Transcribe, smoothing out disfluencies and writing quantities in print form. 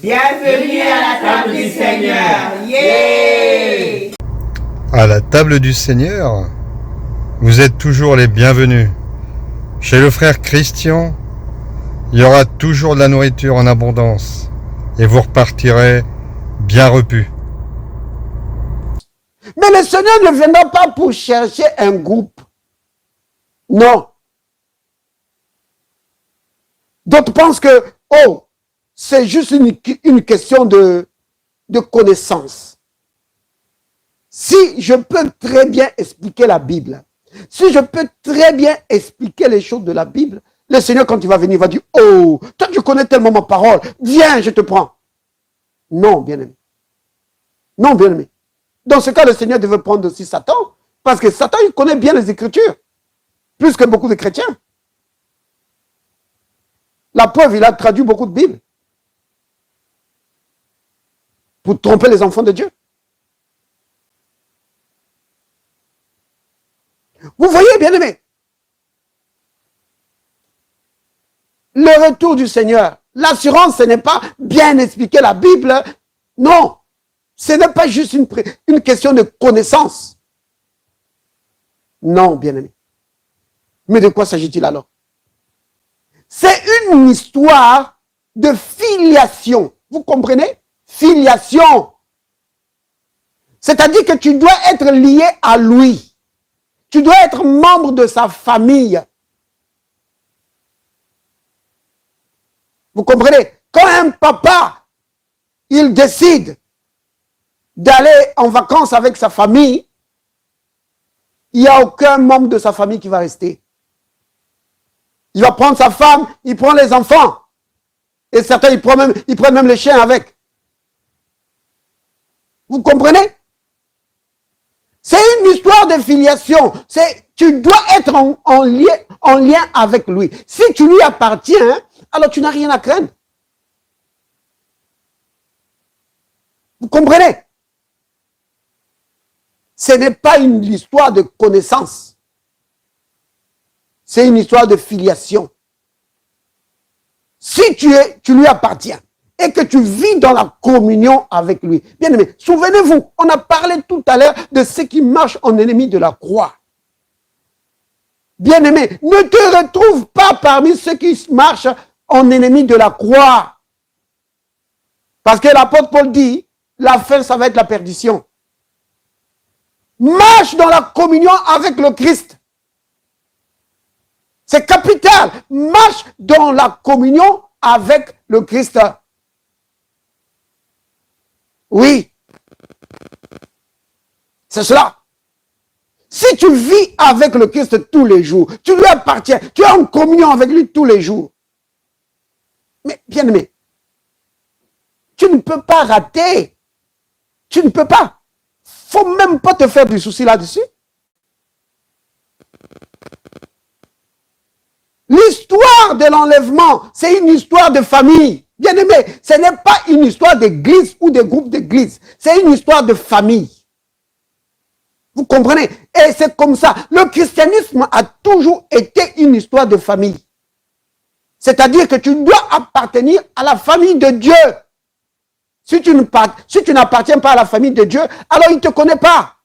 Bienvenue à la table du Seigneur. Yeah! À la table du Seigneur, vous êtes toujours les bienvenus. Chez le frère Christian, il y aura toujours de la nourriture en abondance et vous repartirez bien repus. Mais le Seigneur ne viendra pas pour chercher un groupe. Non. D'autres pensent que, oh, c'est juste une question de connaissance. Si je peux très bien expliquer la Bible, si je peux très bien expliquer les choses de la Bible, le Seigneur, quand il va venir, va dire, oh, toi tu connais tellement ma parole, viens, je te prends. Non, bien-aimé. Non, bien-aimé. Dans ce cas, le Seigneur devait prendre aussi Satan, parce que Satan, il connaît bien les Écritures, plus que beaucoup de chrétiens. La preuve, il a traduit beaucoup de Bibles pour tromper les enfants de Dieu. Vous voyez, bien-aimés, le retour du Seigneur, l'assurance, ce n'est pas bien expliquer la Bible, non. Ce n'est pas juste une question de connaissance. Non, bien-aimé. Mais de quoi s'agit-il alors? C'est une histoire de filiation. Vous comprenez? Filiation. C'est-à-dire que tu dois être lié à lui. Tu dois être membre de sa famille. Vous comprenez? Quand un papa, il décide d'aller en vacances avec sa famille, il n'y a aucun membre de sa famille qui va rester. Il va prendre sa femme, il prend les enfants. Et certains, ils prennent même les chiens avec. Vous comprenez? C'est une histoire de filiation. Tu dois être en lien avec lui. Si tu lui appartiens, alors tu n'as rien à craindre. Vous comprenez? Ce n'est pas une histoire de connaissance. C'est une histoire de filiation. Si tu lui appartiens et que tu vis dans la communion avec lui. Bien aimé, souvenez-vous, on a parlé tout à l'heure de ceux qui marchent en ennemi de la croix. Bien aimé, ne te retrouve pas parmi ceux qui marchent en ennemi de la croix. Parce que l'apôtre Paul dit, la fin, ça va être la perdition. Marche dans la communion avec le Christ. C'est capital. Marche dans la communion avec le Christ. Oui. C'est cela. Si tu vis avec le Christ tous les jours, tu lui appartiens, tu es en communion avec lui tous les jours. Mais bien aimé, tu ne peux pas rater. Tu ne peux pas. Faut même pas te faire du souci là-dessus. L'histoire de l'enlèvement, c'est une histoire de famille. Bien aimé, ce n'est pas une histoire d'église ou de groupe d'église. C'est une histoire de famille. Vous comprenez? Et c'est comme ça. Le christianisme a toujours été une histoire de famille. C'est-à-dire que tu dois appartenir à la famille de Dieu. Si tu n'appartiens pas à la famille de Dieu, alors il ne te connaît pas.